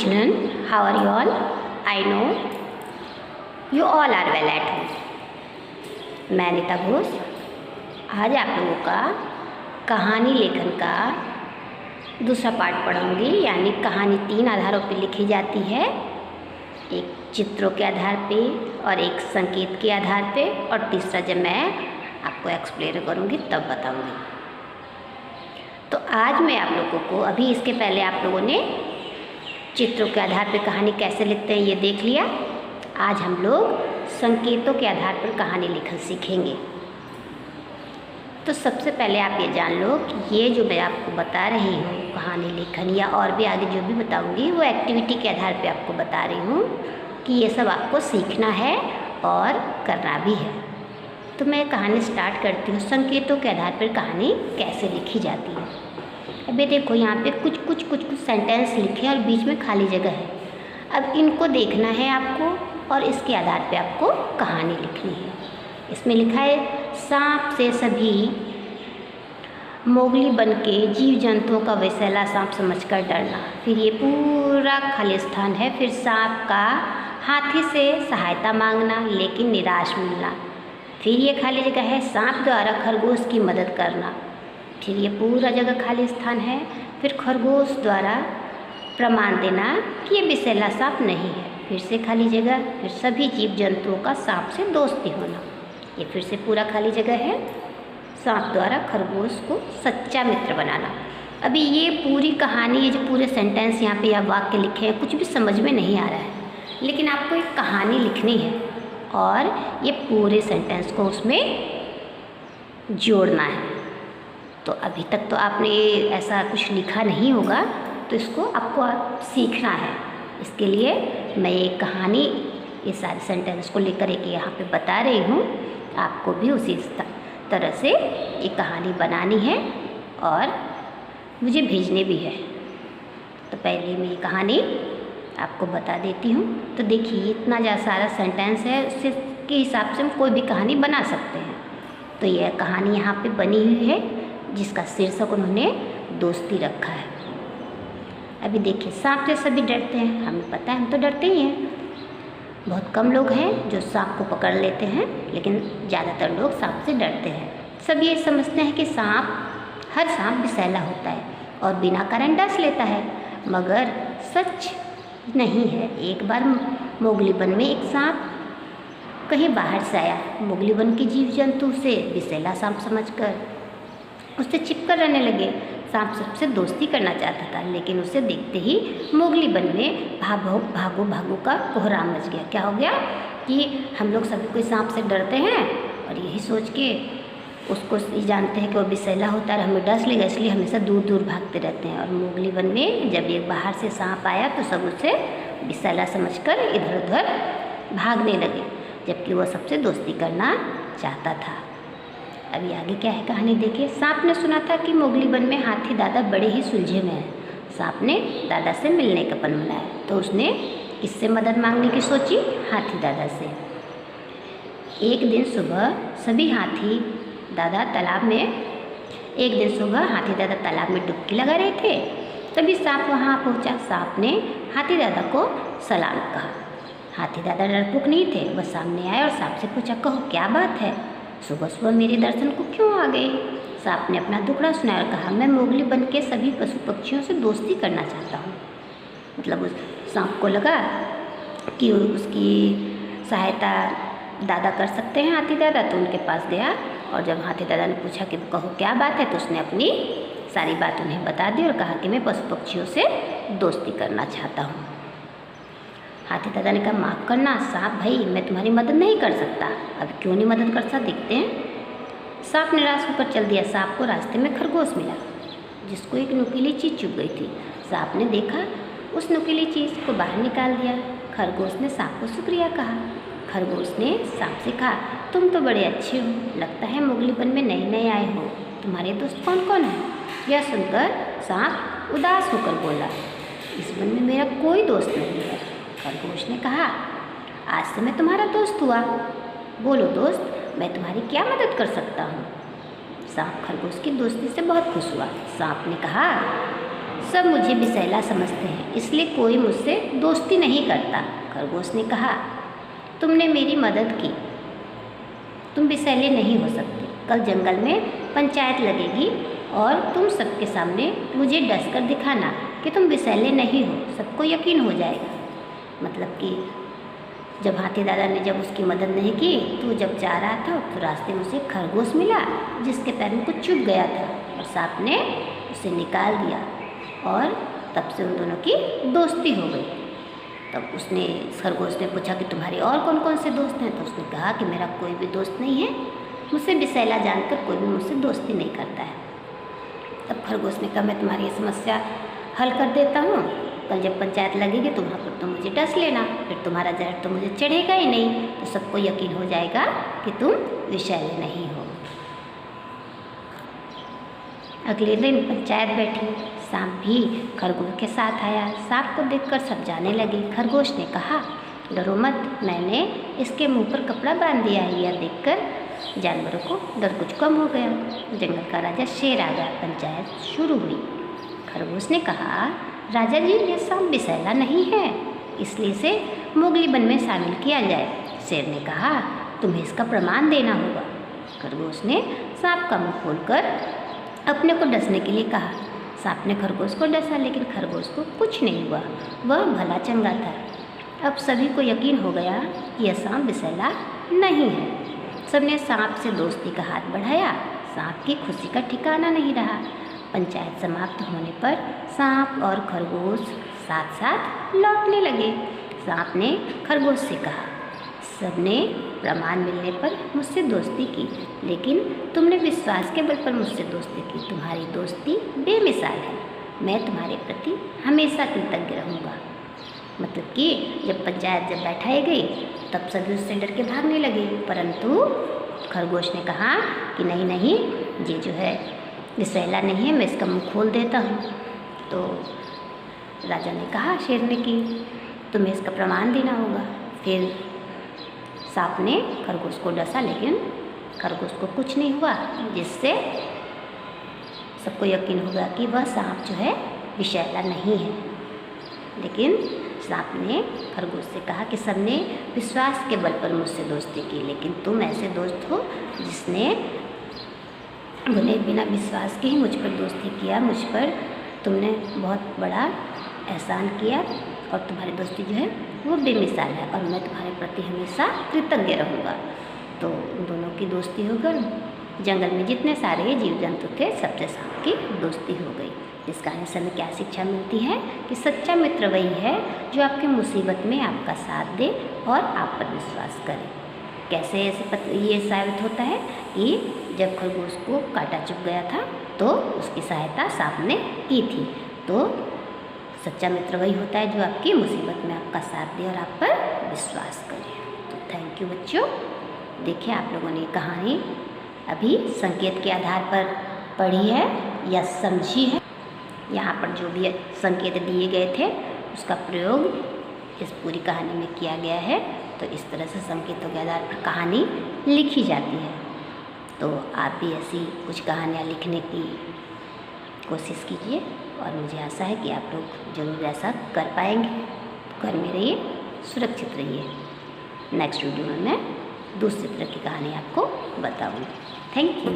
children, how are you all? I know you all are well at home. मैं अनीता घोष आज आप लोगों का कहानी लेखन का दूसरा पार्ट पढ़ाऊँगी। यानी कहानी 3 आधारों पर लिखी जाती है, एक चित्रों के आधार पे और एक संकेत के आधार पे, और तीसरा जब मैं आपको एक्सप्लेन करूँगी तब बताऊँगी। तो आज मैं आप लोगों को, अभी इसके पहले आप लोगों ने चित्रों के आधार पर कहानी कैसे लिखते हैं ये देख लिया। आज हम लोग संकेतों के आधार पर कहानी लिखना सीखेंगे। तो सबसे पहले आप ये जान लो कि ये जो मैं आपको बता रही हूँ कहानी लेखन, या और भी आगे जो भी बताऊँगी वो एक्टिविटी के आधार पे आपको बता रही हूँ कि ये सब आपको सीखना है और करना भी है। तो मैं कहानी स्टार्ट करती हूँ। संकेतों के आधार पर कहानी कैसे लिखी जाती है। अभी देखो यहाँ पे कुछ सेंटेंस लिखे और बीच में खाली जगह है। अब इनको देखना है आपको और इसके आधार पे आपको कहानी लिखनी है। इसमें लिखा है सांप से सभी मोगली बन के जीव जंतुओं का विषैला सांप समझकर डरना। फिर ये पूरा खाली स्थान है। फिर सांप का हाथी से सहायता मांगना लेकिन निराश मिलना। फिर ये खाली जगह है सांप द्वारा खरगोश की मदद करना। फिर ये पूरा जगह खाली स्थान है। फिर खरगोश द्वारा प्रमाण देना कि ये विषैला सांप नहीं है। फिर से खाली जगह। फिर सभी जीव जंतुओं का सांप से दोस्ती होना। ये फिर से पूरा खाली जगह है। सांप द्वारा खरगोश को सच्चा मित्र बनाना। अभी ये पूरी कहानी, ये जो पूरे सेंटेंस यहाँ पे या वाक्य लिखे हैं, कुछ भी समझ में नहीं आ रहा है, लेकिन आपको एक कहानी लिखनी है और ये पूरे सेंटेंस को उसमें जोड़ना है। तो अभी तक तो आपने ऐसा कुछ लिखा नहीं होगा, तो इसको आपको सीखना है। इसके लिए मैं ये कहानी, ये सारे सेंटेंस को लेकर एक यहाँ पे बता रही हूँ। आपको भी उसी तरह से ये कहानी बनानी है और मुझे भेजनी भी है। तो पहले मैं ये कहानी आपको बता देती हूँ। तो देखिए इतना ज़्यादा सारा सेंटेंस है, उससे के हिसाब से हम कोई भी कहानी बना सकते हैं। तो यह कहानी यहाँ पे बनी हुई है जिसका शीर्षक उन्होंने दोस्ती रखा है। अभी देखिए सांप से सभी डरते हैं, हमें पता है, हम तो डरते ही हैं। बहुत कम लोग हैं जो सांप को पकड़ लेते हैं, लेकिन ज़्यादातर लोग सांप से डरते हैं। सब ये समझते हैं कि हर सांप विषैला होता है और बिना कारण डस लेता है, मगर सच नहीं है। एक बार मोगली वन में एक सांप कहीं बाहर से आया। मोगली वन के जीव जंतु से विषैला सांप समझकर उससे चिपकर रहने लगे। सांप सबसे दोस्ती करना चाहता था, लेकिन उसे देखते ही मोगली वन में भागो का कोहराम मच गया। क्या हो गया कि हम लोग सभी कोई सांप से डरते हैं और यही सोच के उसको जानते हैं कि वो विषैला होता है, हमें डस लेगा, इसलिए हमेशा दूर दूर भागते रहते हैं। और मोगली वन में जब एक बाहर से सांप आया तो सब उसे विषैला समझकर इधर उधर भागने लगे, जबकि वह सबसे दोस्ती करना चाहता था। अभी आगे क्या है कहानी देखिए। सांप ने सुना था कि मोगली वन में हाथी दादा बड़े ही सुलझे में हैं। सांप ने दादा से मिलने का मन बनाया, तो उसने किससे मदद मांगने की सोची? हाथी दादा से। एक दिन सुबह हाथी दादा तालाब में डुबकी लगा रहे थे। तभी सांप वहाँ पहुँचा। सांप ने हाथी दादा को सलाम कहा। हाथी दादा डरपोक नहीं थे, वह सामने आए और सांप से पूछा, कहो क्या बात है, सुबह सुबह मेरे दर्शन को क्यों आ गए? सांप ने अपना दुखड़ा सुनाया और कहा, मैं मोगली बन के सभी पशु पक्षियों से दोस्ती करना चाहता हूँ। मतलब उस सांप को लगा कि उसकी सहायता दादा कर सकते हैं, हाथी दादा, तो उनके पास गया। और जब हाथी दादा ने पूछा कि कहो क्या बात है, तो उसने अपनी सारी बात उन्हें बता दी और कहा कि मैं पशु पक्षियों से दोस्ती करना चाहता हूँ। हाथी दादा ने कहा, माफ़ करना सांप भाई, मैं तुम्हारी मदद नहीं कर सकता। अब क्यों नहीं मदद कर सकता, देखते हैं। सांप निराश होकर चल दिया। सांप को रास्ते में खरगोश मिला जिसको एक नुकीली चीज़ चुभ गई थी। सांप ने देखा, उस नुकीली चीज़ को बाहर निकाल दिया। खरगोश ने सांप को शुक्रिया कहा। खरगोश ने सांप से कहा, तुम तो बड़े अच्छे हो, लगता है मोगली वन में नए आए हो, तुम्हारे दोस्त कौन कौन हैं? यह सुनकर सांप उदास होकर बोला, इस वन में मेरा कोई दोस्त नहीं है। खरगोश ने कहा, आज से मैं तुम्हारा दोस्त हुआ। बोलो दोस्त, मैं तुम्हारी क्या मदद कर सकता हूँ? सांप खरगोश की दोस्ती से बहुत खुश हुआ। सांप ने कहा, सब मुझे विषैला समझते हैं, इसलिए कोई मुझसे दोस्ती नहीं करता। खरगोश ने कहा, तुमने मेरी मदद की, तुम विषैले नहीं हो सकते। कल जंगल में पंचायत लगेगी और तुम सबके सामने मुझे डसकर दिखाना कि तुम विषैले नहीं हो, सबको यकीन हो जाएगा। मतलब कि जब हाथी दादा ने जब उसकी मदद नहीं की तो जब जा रहा था तो रास्ते में उसे खरगोश मिला जिसके पैर में कुछ चुभ गया था और सांप ने उसे निकाल दिया और तब से उन दोनों की दोस्ती हो गई। तब उसने खरगोश ने पूछा कि तुम्हारे और कौन कौन से दोस्त हैं? तो उसने कहा कि मेरा कोई भी दोस्त नहीं है, मुझसे विषैला जानकर कोई भी मुझसे दोस्ती नहीं करता है। तब खरगोश ने कहा, मैं तुम्हारी ये समस्या हल कर देता हूँ। कल जब पंचायत लगेगी तो वहाँ पर तुम मुझे डस लेना, फिर तुम्हारा जहर तो मुझे चढ़ेगा ही नहीं, तो सबको यकीन हो जाएगा कि तुम विषैले नहीं हो। अगले दिन पंचायत बैठी, सांप भी खरगोश के साथ आया। सांप को देखकर सब जाने लगे। खरगोश ने कहा, डरो मत, मैंने इसके मुंह पर कपड़ा बांध दिया है। यह देखकर जानवरों को डर कुछ कम हो गया। जंगल का राजा शेर आ गया। पंचायत शुरू हुई। खरगोश ने कहा, राजा जी, यह सांप विषैला नहीं है, इसलिए इसे मोगली वन में शामिल किया जाए। शेर ने कहा, तुम्हें इसका प्रमाण देना होगा। खरगोश ने सांप का मुंह खोलकर अपने को डसने के लिए कहा। सांप ने खरगोश को डसा, लेकिन खरगोश को कुछ नहीं हुआ, वह भला चंगा था। अब सभी को यकीन हो गया कि यह सांप विषैला नहीं है। सबने सांप से दोस्ती का हाथ बढ़ाया। सांप की खुशी का ठिकाना नहीं रहा। पंचायत समाप्त होने पर सांप और खरगोश साथ साथ लौटने लगे। सांप ने खरगोश से कहा, सबने प्रमाण मिलने पर मुझसे दोस्ती की, लेकिन तुमने विश्वास के बल पर मुझसे दोस्ती की। तुम्हारी दोस्ती बेमिसाल है, मैं तुम्हारे प्रति हमेशा कृतज्ञ रहूँगा। मतलब कि जब पंचायत जब बैठाई गई तब सभी उससे डर के भागने लगे, परंतु खरगोश ने कहा कि नहीं नहीं, ये जो है विषैला नहीं है, मैं इसका मुंह खोल देता हूँ। तो राजा ने कहा शेर ने कि तुम्हें इसका प्रमाण देना होगा। फिर सांप ने खरगोश को डसा, लेकिन खरगोश को कुछ नहीं हुआ, जिससे सबको यकीन होगा कि वह सांप जो है विषैला नहीं है। लेकिन सांप ने खरगोश से कहा कि सबने विश्वास के बल पर मुझसे दोस्ती की, लेकिन तुम ऐसे दोस्त हो जिसने बोले बिना विश्वास के ही मुझ पर दोस्ती किया। मुझ पर तुमने बहुत बड़ा एहसान किया और तुम्हारी दोस्ती जो है वो बेमिसाल है और मैं तुम्हारे प्रति हमेशा कृतज्ञ रहूँगा। तो उन दोनों की दोस्ती हो गई। जंगल में जितने सारे जीव जंतु थे सबसे सांप की दोस्ती हो गई। इस कहानी से हमें क्या शिक्षा मिलती है कि सच्चा मित्र वही है जो आपकी मुसीबत में आपका साथ दे और आप पर विश्वास करे। कैसे ऐसे ये साबित होता है कि जब खरगोश को कांटा चुभ गया था तो उसकी सहायता सांप ने की थी। तो सच्चा मित्र वही होता है जो आपकी मुसीबत में आपका साथ दे और आप पर विश्वास करे। तो थैंक यू बच्चों। देखिए आप लोगों ने कहानी अभी संकेत के आधार पर पढ़ी है या समझी है। यहाँ पर जो भी संकेत दिए गए थे उसका प्रयोग इस पूरी कहानी में किया गया है। तो इस तरह से संकेतों के आधार पर कहानी लिखी जाती है। तो आप भी ऐसी कुछ कहानियाँ लिखने की कोशिश कीजिए और मुझे आशा है कि आप लोग ज़रूर ऐसा कर पाएंगे। घर में रहिए, सुरक्षित रहिए। नेक्स्ट वीडियो में मैं दूसरी तरह की कहानी आपको बताऊँगी। Thank you.